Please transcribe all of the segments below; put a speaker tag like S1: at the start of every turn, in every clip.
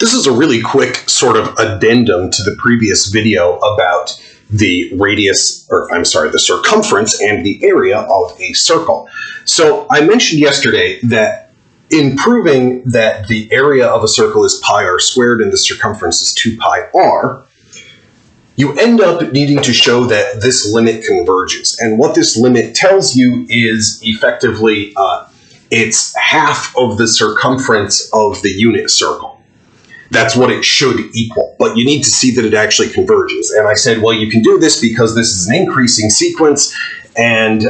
S1: This is a really quick sort of addendum to the previous video about the radius, or I'm sorry, the circumference and the area of a circle. So I mentioned yesterday that in proving that the area of a circle is pi r squared and the circumference is 2 pi r, you end up needing to show that this limit converges. And what this limit tells you is effectively it's half of the circumference of the unit circle. That's what it should equal, but you need to see that it actually converges. And I said, well, you can do this because this is an increasing sequence, and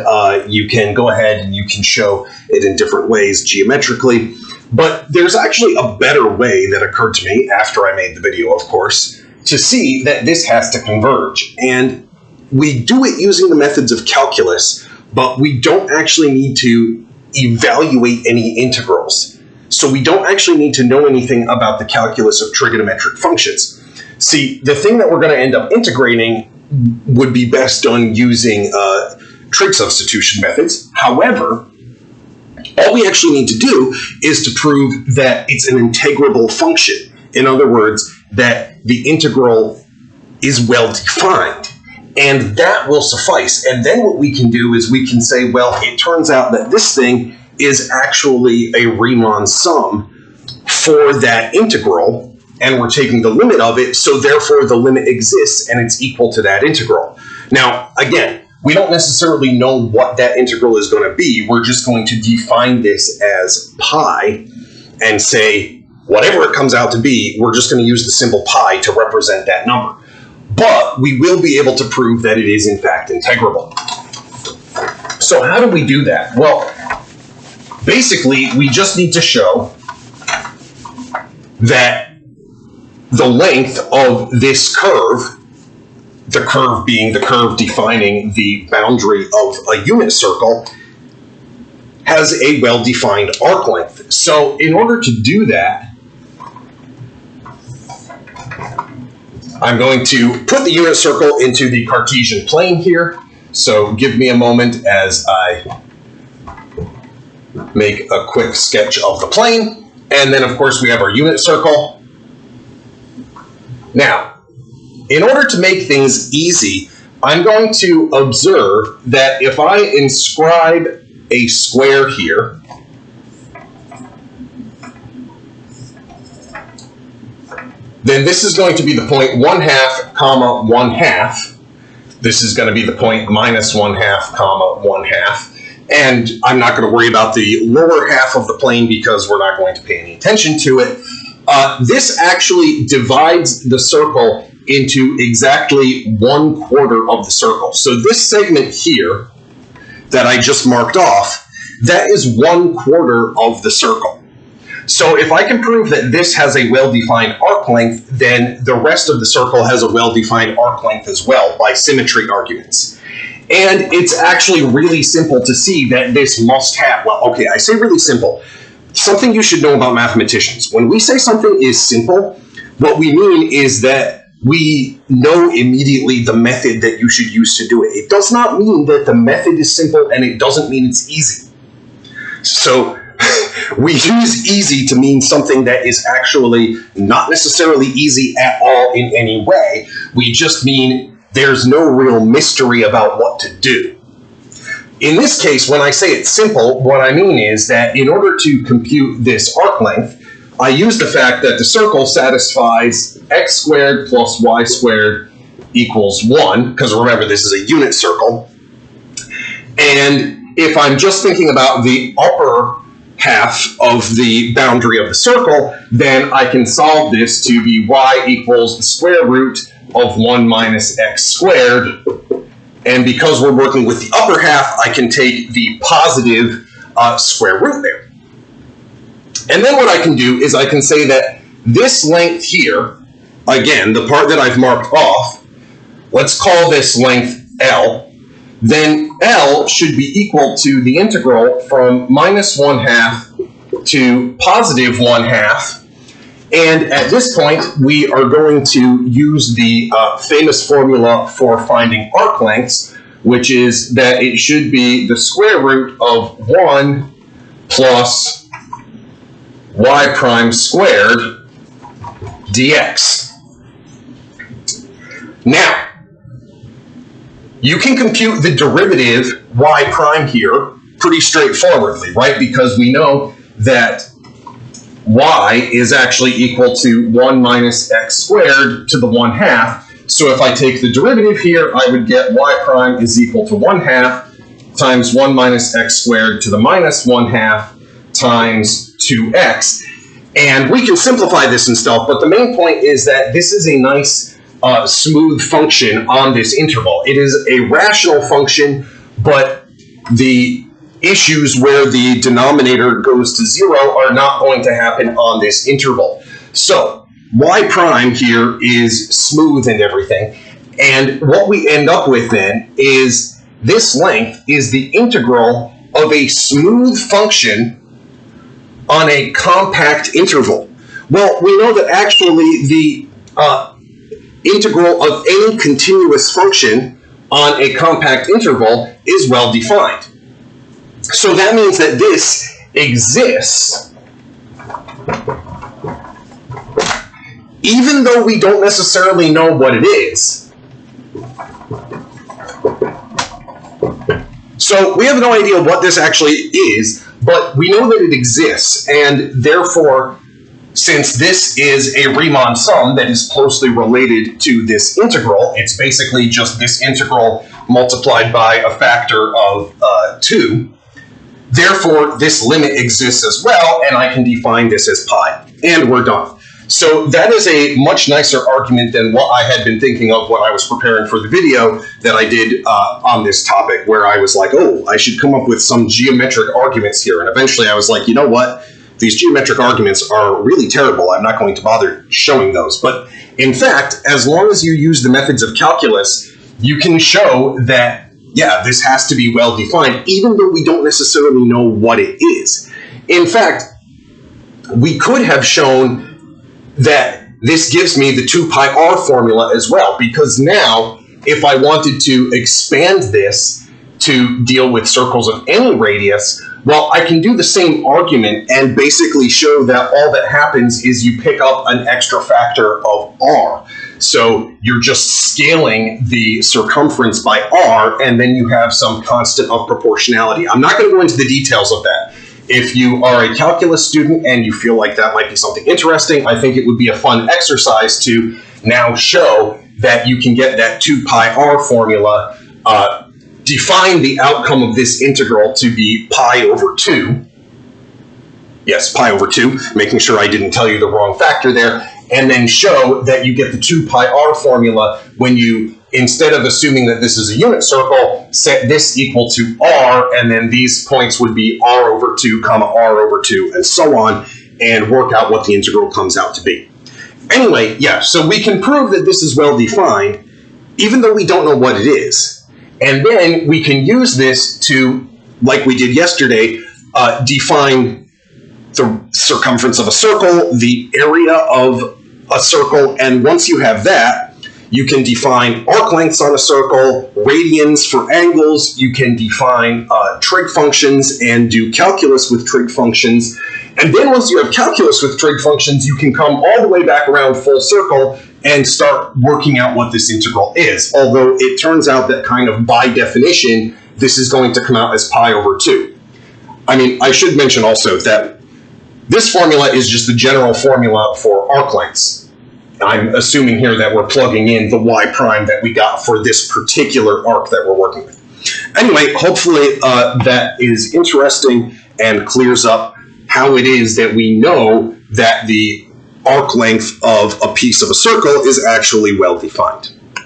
S1: you can go ahead and you can show it in different ways geometrically. But there's actually a better way that occurred to me after I made the video, of course, to see that this has to converge. And we do it using the methods of calculus, but we don't actually need to evaluate any integrals. So we don't actually need to know anything about the calculus of trigonometric functions. See, the thing that we're going to end up integrating would be best done using trig substitution methods. However, all we actually need to do is to prove that it's an integrable function. In other words, that the integral is well defined. And that will suffice. And then what we can do is we can say, well, it turns out that this thing is actually a Riemann sum for that integral, and we're taking the limit of it, so therefore the limit exists and it's equal to that integral. Now, again, we don't necessarily know what that integral is going to be. We're just going to define this as pi and say whatever it comes out to be, we're just going to use the symbol pi to represent that number. But we will be able to prove that it is in fact integrable. So how do we do that? Well, basically, we just need to show that the length of this curve, the curve being the curve defining the boundary of a unit circle, has a well-defined arc length. So in order to do that, I'm going to put the unit circle into the Cartesian plane here. So give me a moment as I make a quick sketch of the plane, and then of course we have our unit circle. Now, in order to make things easy, I'm going to observe that if I inscribe a square here, then this is going to be the point 1/2, comma 1/2. This is going to be the point minus 1/2, comma 1/2. And I'm not going to worry about the lower half of the plane because we're not going to pay any attention to it. This actually divides the circle into exactly 1/4 of the circle. So this segment here that I just marked off, that is 1/4 of the circle. So if I can prove that this has a well-defined arc length, then the rest of the circle has a well-defined arc length as well by symmetry arguments. And it's actually really simple to see that this must have, well, okay, I say really simple. Something you should know about mathematicians. When we say something is simple, what we mean is that we know immediately the method that you should use to do it. It does not mean that the method is simple, and it doesn't mean it's easy. So we use easy to mean something that is actually not necessarily easy at all in any way. We just mean there's no real mystery about what to do. In this case, when I say it's simple, what I mean is that in order to compute this arc length, I use the fact that the circle satisfies x squared plus y squared equals 1, because remember, this is a unit circle. And if I'm just thinking about the upper half of the boundary of the circle, then I can solve this to be y equals the square root of 1 minus x squared. And because we're working with the upper half, I can take the positive square root there. And then what I can do is I can say that this length here, again, the part that I've marked off, let's call this length L. Then L should be equal to the integral from minus 1/2 to positive 1/2. And at this point, we are going to use the famous formula for finding arc lengths, which is that it should be the square root of 1 plus y prime squared dx. Now, you can compute the derivative y prime here pretty straightforwardly, right? Because we know that y is actually equal to 1 minus x squared to the 1/2. So if I take the derivative here, I would get y prime is equal to 1/2 times 1 minus x squared to the minus 1/2 times 2x. And we can simplify this and stuff, but the main point is that this is a nice smooth function on this interval. It is a rational function, but the issues where the denominator goes to 0 are not going to happen on this interval. So y prime here is smooth and everything, and what we end up with then is this length is the integral of a smooth function on a compact interval. Well, we know that actually the integral of any continuous function on a compact interval is well defined. So that means that this exists even though we don't necessarily know what it is. So we have no idea what this actually is, but we know that it exists, and therefore, since this is a Riemann sum that is closely related to this integral, it's basically just this integral multiplied by a factor of 2. Therefore, this limit exists as well, and I can define this as pi. And we're done. So that is a much nicer argument than what I had been thinking of when I was preparing for the video that I did on this topic, where I was like, oh, I should come up with some geometric arguments here. And eventually I was like, you know what? These geometric arguments are really terrible. I'm not going to bother showing those. But in fact, as long as you use the methods of calculus, you can show that, yeah, this has to be well defined, even though we don't necessarily know what it is. In fact, we could have shown that this gives me the 2 pi r formula as well, because now if I wanted to expand this to deal with circles of any radius, well, I can do the same argument and basically show that all that happens is you pick up an extra factor of r. So you're just scaling the circumference by r, and then you have some constant of proportionality. I'm not going to go into the details of that. If you are a calculus student and you feel like that might be something interesting, I think it would be a fun exercise to now show that you can get that 2 pi r formula, define the outcome of this integral to be pi over 2. Yes, pi over 2, making sure I didn't tell you the wrong factor there, and then show that you get the 2 pi r formula when you, instead of assuming that this is a unit circle, set this equal to r, and then these points would be r over 2, comma r over 2, and so on, and work out what the integral comes out to be. Anyway, yeah, so we can prove that this is well defined, even though we don't know what it is. And then we can use this to, like we did yesterday, define the circumference of a circle, the area of a circle, and once you have that, you can define arc lengths on a circle, radians for angles, you can define trig functions and do calculus with trig functions. And then once you have calculus with trig functions, you can come all the way back around full circle and start working out what this integral is. Although it turns out that kind of by definition, this is going to come out as pi over 2. I mean, I should mention also that this formula is just the general formula for arc lengths. I'm assuming here that we're plugging in the y prime that we got for this particular arc that we're working with. Anyway, hopefully that is interesting and clears up how it is that we know that the arc length of a piece of a circle is actually well defined.